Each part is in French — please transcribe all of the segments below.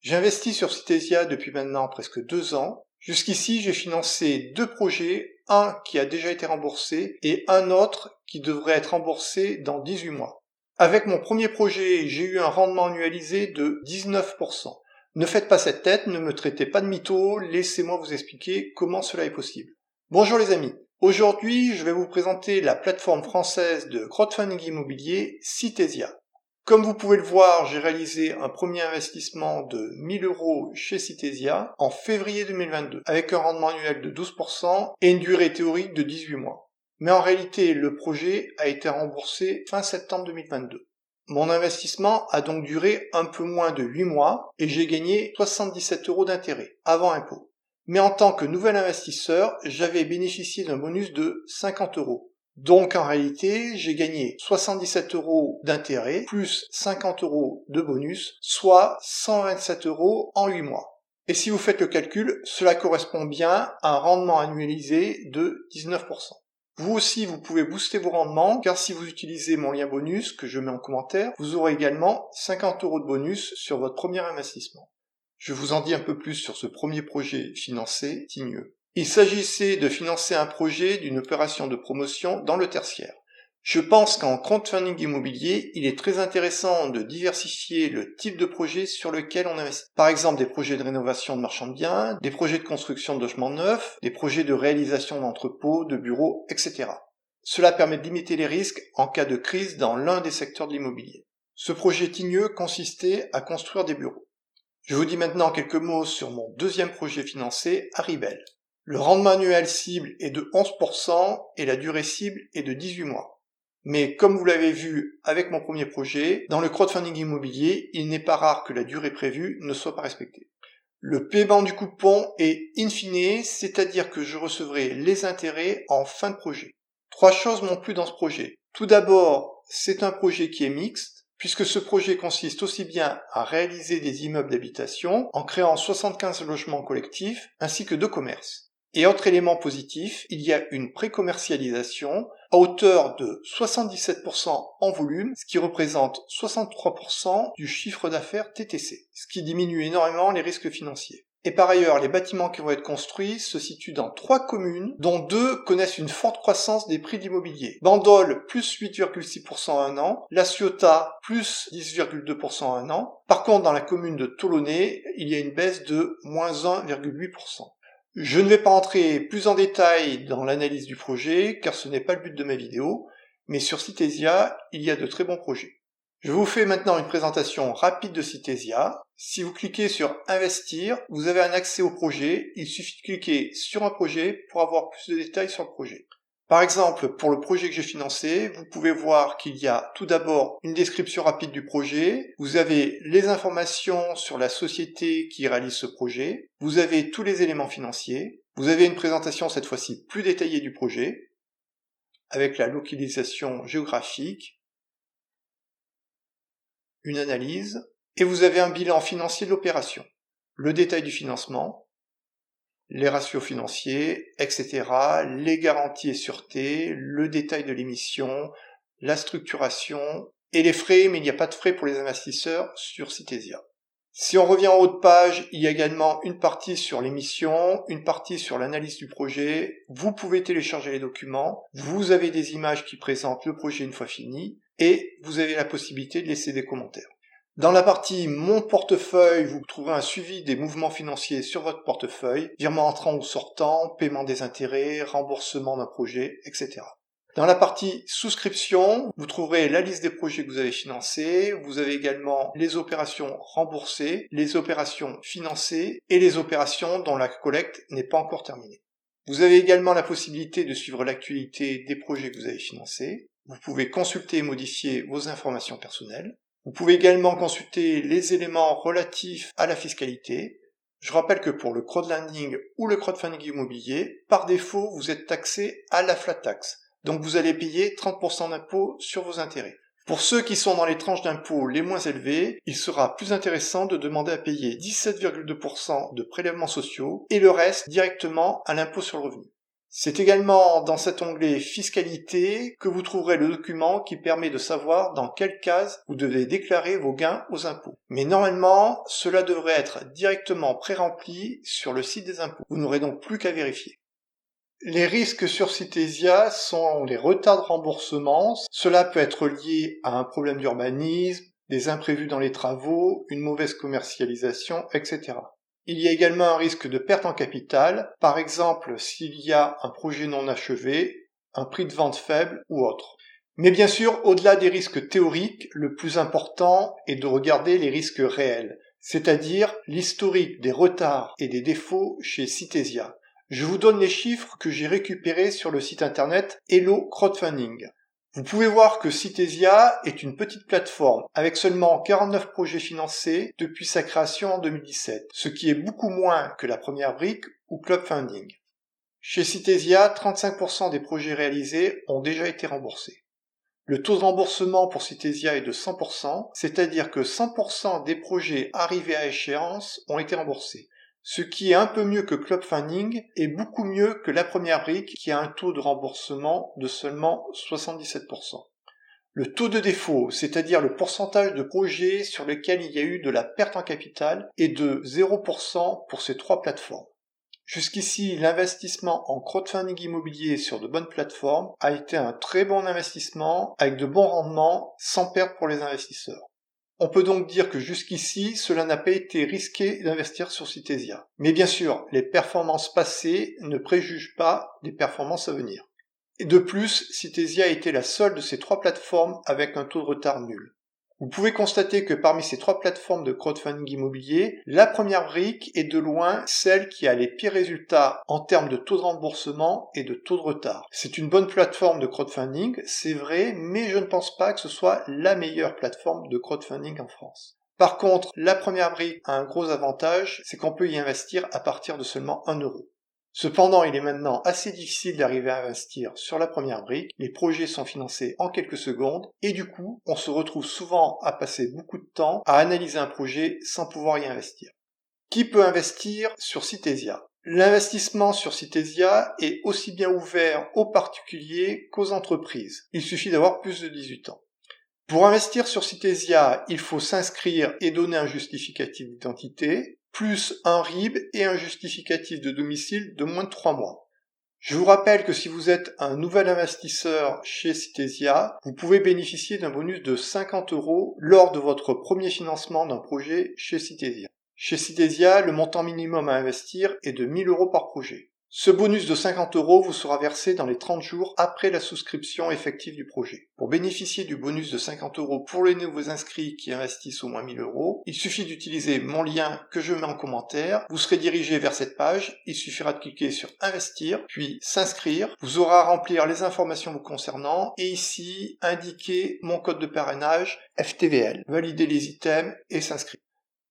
J'ai investi sur Citesia depuis maintenant presque 2 ans. Jusqu'ici, j'ai financé 2 projets, un qui a déjà été remboursé et un autre qui devrait être remboursé dans 18 mois. Avec mon premier projet, j'ai eu un rendement annualisé de 19%. Ne faites pas cette tête, ne me traitez pas de mytho, laissez-moi vous expliquer comment cela est possible. Bonjour les amis, aujourd'hui je vais vous présenter la plateforme française de crowdfunding immobilier Citesia. Comme vous pouvez le voir, j'ai réalisé un premier investissement de 1000 € chez Citesia en février 2022, avec un rendement annuel de 12% et une durée théorique de 18 mois. Mais en réalité, le projet a été remboursé fin septembre 2022. Mon investissement a donc duré un peu moins de 8 mois et j'ai gagné 77 € d'intérêt, avant impôt. Mais en tant que nouvel investisseur, j'avais bénéficié d'un bonus de 50 €. Donc en réalité, j'ai gagné 77 € d'intérêt plus 50 € de bonus, soit 127 € en 8 mois. Et si vous faites le calcul, cela correspond bien à un rendement annualisé de 19%. Vous aussi, vous pouvez booster vos rendements, car si vous utilisez mon lien bonus que je mets en commentaire, vous aurez également 50 € de bonus sur votre premier investissement. Je vous en dis un peu plus sur ce premier projet financé, Tigneux. Il s'agissait de financer un projet d'une opération de promotion dans le tertiaire. Je pense qu'en crowdfunding immobilier, il est très intéressant de diversifier le type de projet sur lequel on investit. Par exemple, des projets de rénovation de marchands de biens, des projets de construction de logements neufs, des projets de réalisation d'entrepôts, de bureaux, etc. Cela permet de limiter les risques en cas de crise dans l'un des secteurs de l'immobilier. Ce projet Tigneux consistait à construire des bureaux. Je vous dis maintenant quelques mots sur mon deuxième projet financé, Haribel. Le rendement annuel cible est de 11% et la durée cible est de 18 mois. Mais comme vous l'avez vu avec mon premier projet, dans le crowdfunding immobilier, il n'est pas rare que la durée prévue ne soit pas respectée. Le paiement du coupon est in fine, c'est-à-dire que je recevrai les intérêts en fin de projet. 3 choses m'ont plu dans ce projet. Tout d'abord, c'est un projet qui est mixte, puisque ce projet consiste aussi bien à réaliser des immeubles d'habitation en créant 75 logements collectifs ainsi que 2 commerces. Et autre élément positif, il y a une pré-commercialisation à hauteur de 77% en volume, ce qui représente 63% du chiffre d'affaires TTC, ce qui diminue énormément les risques financiers. Et par ailleurs, les bâtiments qui vont être construits se situent dans 3 communes, dont 2 connaissent une forte croissance des prix de l'immobilier. Bandol, plus 8,6% en un an, La Ciotat, plus 10,2% en un an. Par contre, dans la commune de Tolonais, il y a une baisse de moins 1,8%. Je ne vais pas entrer plus en détail dans l'analyse du projet, car ce n'est pas le but de ma vidéo, mais sur Citesia, il y a de très bons projets. Je vous fais maintenant une présentation rapide de Citesia. Si vous cliquez sur Investir, vous avez un accès au projet. Il suffit de cliquer sur un projet pour avoir plus de détails sur le projet. Par exemple, pour le projet que j'ai financé, vous pouvez voir qu'il y a tout d'abord une description rapide du projet, vous avez les informations sur la société qui réalise ce projet, vous avez tous les éléments financiers, vous avez une présentation cette fois-ci plus détaillée du projet, avec la localisation géographique, une analyse, et vous avez un bilan financier de l'opération, le détail du financement, les ratios financiers, etc., les garanties et sûretés, le détail de l'émission, la structuration et les frais, mais il n'y a pas de frais pour les investisseurs sur Citesia. Si on revient en haut de page, il y a également une partie sur l'émission, une partie sur l'analyse du projet. Vous pouvez télécharger les documents, vous avez des images qui présentent le projet une fois fini, et vous avez la possibilité de laisser des commentaires. Dans la partie Mon portefeuille, vous trouverez un suivi des mouvements financiers sur votre portefeuille, virement entrant ou sortant, paiement des intérêts, remboursement d'un projet, etc. Dans la partie Souscription, vous trouverez la liste des projets que vous avez financés, vous avez également les opérations remboursées, les opérations financées et les opérations dont la collecte n'est pas encore terminée. Vous avez également la possibilité de suivre l'actualité des projets que vous avez financés. Vous pouvez consulter et modifier vos informations personnelles. Vous pouvez également consulter les éléments relatifs à la fiscalité. Je rappelle que pour le crowdlending ou le crowdfunding immobilier, par défaut, vous êtes taxé à la flat tax. Donc vous allez payer 30% d'impôt sur vos intérêts. Pour ceux qui sont dans les tranches d'impôt les moins élevées, il sera plus intéressant de demander à payer 17,2% de prélèvements sociaux et le reste directement à l'impôt sur le revenu. C'est également dans cet onglet Fiscalité que vous trouverez le document qui permet de savoir dans quelle case vous devez déclarer vos gains aux impôts. Mais normalement, cela devrait être directement pré-rempli sur le site des impôts. Vous n'aurez donc plus qu'à vérifier. Les risques sur Citesia sont les retards de remboursement. Cela peut être lié à un problème d'urbanisme, des imprévus dans les travaux, une mauvaise commercialisation, etc. Il y a également un risque de perte en capital, par exemple s'il y a un projet non achevé, un prix de vente faible ou autre. Mais bien sûr, au-delà des risques théoriques, le plus important est de regarder les risques réels, c'est-à-dire l'historique des retards et des défauts chez Citesia. Je vous donne les chiffres que j'ai récupérés sur le site internet Hello Crowdfunding. Vous pouvez voir que Citesia est une petite plateforme avec seulement 49 projets financés depuis sa création en 2017, ce qui est beaucoup moins que la première brique ou Clubfunding. Chez Citesia, 35% des projets réalisés ont déjà été remboursés. Le taux de remboursement pour Citesia est de 100%, c'est-à-dire que 100% des projets arrivés à échéance ont été remboursés. Ce qui est un peu mieux que Clubfunding et beaucoup mieux que la première brique qui a un taux de remboursement de seulement 77%. Le taux de défaut, c'est-à-dire le pourcentage de projets sur lesquels il y a eu de la perte en capital, est de 0% pour ces trois plateformes. Jusqu'ici, l'investissement en crowdfunding immobilier sur de bonnes plateformes a été un très bon investissement avec de bons rendements sans perte pour les investisseurs. On peut donc dire que jusqu'ici, cela n'a pas été risqué d'investir sur Citesia. Mais bien sûr, les performances passées ne préjugent pas des performances à venir. Et de plus, Citesia a été la seule de ces trois plateformes avec un taux de retard nul. Vous pouvez constater que parmi ces trois plateformes de crowdfunding immobilier, la première brique est de loin celle qui a les pires résultats en termes de taux de remboursement et de taux de retard. C'est une bonne plateforme de crowdfunding, c'est vrai, mais je ne pense pas que ce soit la meilleure plateforme de crowdfunding en France. Par contre, la première brique a un gros avantage, c'est qu'on peut y investir à partir de seulement 1 euro. Cependant, il est maintenant assez difficile d'arriver à investir sur la première brique, les projets sont financés en quelques secondes, et du coup, on se retrouve souvent à passer beaucoup de temps à analyser un projet sans pouvoir y investir. Qui peut investir sur Citesia ? L'investissement sur Citesia est aussi bien ouvert aux particuliers qu'aux entreprises. Il suffit d'avoir plus de 18 ans. Pour investir sur Citesia, il faut s'inscrire et donner un justificatif d'identité, plus un RIB et un justificatif de domicile de moins de 3 mois. Je vous rappelle que si vous êtes un nouvel investisseur chez Citesia, vous pouvez bénéficier d'un bonus de 50 € lors de votre premier financement d'un projet chez Citesia. Chez Citesia, le montant minimum à investir est de 1 000 € par projet. Ce bonus de 50 € vous sera versé dans les 30 jours après la souscription effective du projet. Pour bénéficier du bonus de 50 € pour les nouveaux inscrits qui investissent au moins 1 000 €, il suffit d'utiliser mon lien que je mets en commentaire. Vous serez dirigé vers cette page, il suffira de cliquer sur Investir, puis S'inscrire. Vous aurez à remplir les informations vous concernant et ici indiquer mon code de parrainage FTVL, valider les items et s'inscrire.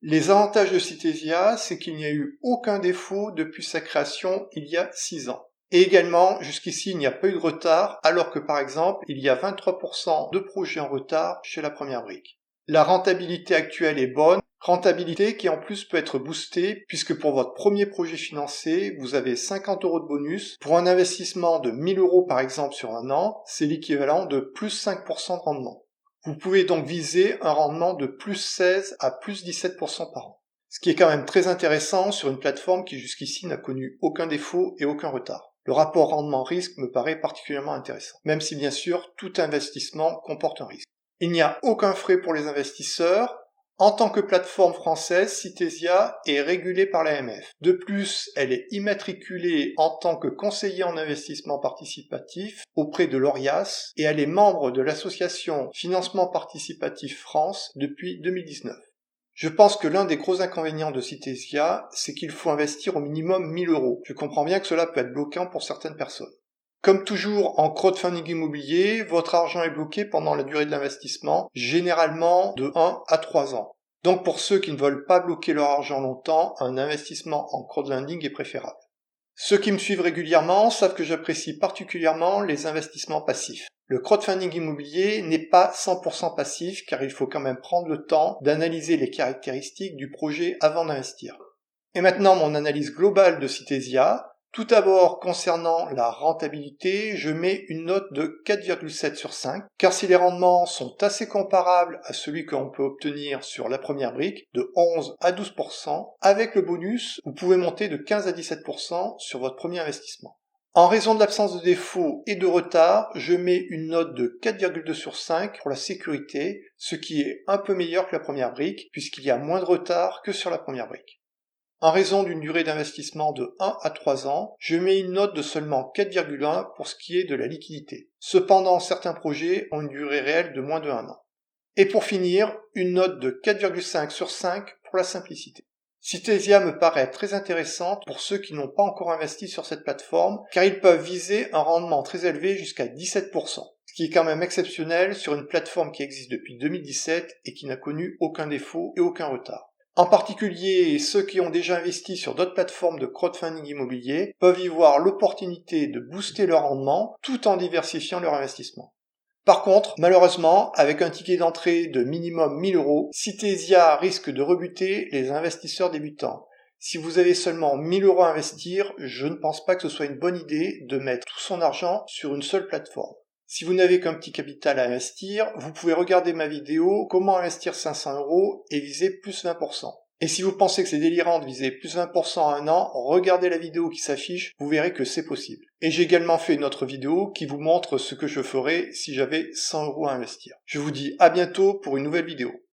Les avantages de Citesia, c'est qu'il n'y a eu aucun défaut depuis sa création il y a 6 ans. Et également, jusqu'ici, il n'y a pas eu de retard, alors que par exemple, il y a 23% de projets en retard chez la première brique. La rentabilité actuelle est bonne, rentabilité qui en plus peut être boostée, puisque pour votre premier projet financé, vous avez 50 € de bonus. Pour un investissement de 1 000 € par exemple sur un an, c'est l'équivalent de plus 5% de rendement. Vous pouvez donc viser un rendement de plus 16 à plus 17% par an. Ce qui est quand même très intéressant sur une plateforme qui jusqu'ici n'a connu aucun défaut et aucun retard. Le rapport rendement-risque me paraît particulièrement intéressant, même si bien sûr tout investissement comporte un risque. Il n'y a aucun frais pour les investisseurs. En tant que plateforme française, Citesia est régulée par l'AMF. De plus, elle est immatriculée en tant que conseiller en investissement participatif auprès de l'ORIAS et elle est membre de l'association Financement Participatif France depuis 2019. Je pense que l'un des gros inconvénients de Citesia, c'est qu'il faut investir au minimum 1 000 €. Je comprends bien que cela peut être bloquant pour certaines personnes. Comme toujours en crowdfunding immobilier, votre argent est bloqué pendant la durée de l'investissement, généralement de 1 à 3 ans. Donc pour ceux qui ne veulent pas bloquer leur argent longtemps, un investissement en crowdlending est préférable. Ceux qui me suivent régulièrement savent que j'apprécie particulièrement les investissements passifs. Le crowdfunding immobilier n'est pas 100% passif car il faut quand même prendre le temps d'analyser les caractéristiques du projet avant d'investir. Et maintenant mon analyse globale de Citesia. Tout d'abord, concernant la rentabilité, je mets une note de 4,7 sur 5, car si les rendements sont assez comparables à celui que l'on peut obtenir sur la première brique, de 11 à 12%, avec le bonus, vous pouvez monter de 15 à 17% sur votre premier investissement. En raison de l'absence de défauts et de retard, je mets une note de 4,2 sur 5 pour la sécurité, ce qui est un peu meilleur que la première brique, puisqu'il y a moins de retard que sur la première brique. En raison d'une durée d'investissement de 1 à 3 ans, je mets une note de seulement 4,1 pour ce qui est de la liquidité. Cependant, certains projets ont une durée réelle de moins de 1 an. Et pour finir, une note de 4,5 sur 5 pour la simplicité. Citesia me paraît très intéressante pour ceux qui n'ont pas encore investi sur cette plateforme, car ils peuvent viser un rendement très élevé jusqu'à 17%, ce qui est quand même exceptionnel sur une plateforme qui existe depuis 2017 et qui n'a connu aucun défaut et aucun retard. En particulier, ceux qui ont déjà investi sur d'autres plateformes de crowdfunding immobilier peuvent y voir l'opportunité de booster leur rendement tout en diversifiant leur investissement. Par contre, malheureusement, avec un ticket d'entrée de minimum 1000 €, Citesia risque de rebuter les investisseurs débutants. Si vous avez seulement 1000 € à investir, je ne pense pas que ce soit une bonne idée de mettre tout son argent sur une seule plateforme. Si vous n'avez qu'un petit capital à investir, vous pouvez regarder ma vidéo « Comment investir 500 € et viser plus 20%. Et si vous pensez que c'est délirant de viser plus 20% en un an, regardez la vidéo qui s'affiche, vous verrez que c'est possible. Et j'ai également fait une autre vidéo qui vous montre ce que je ferais si j'avais 100 € à investir. Je vous dis à bientôt pour une nouvelle vidéo.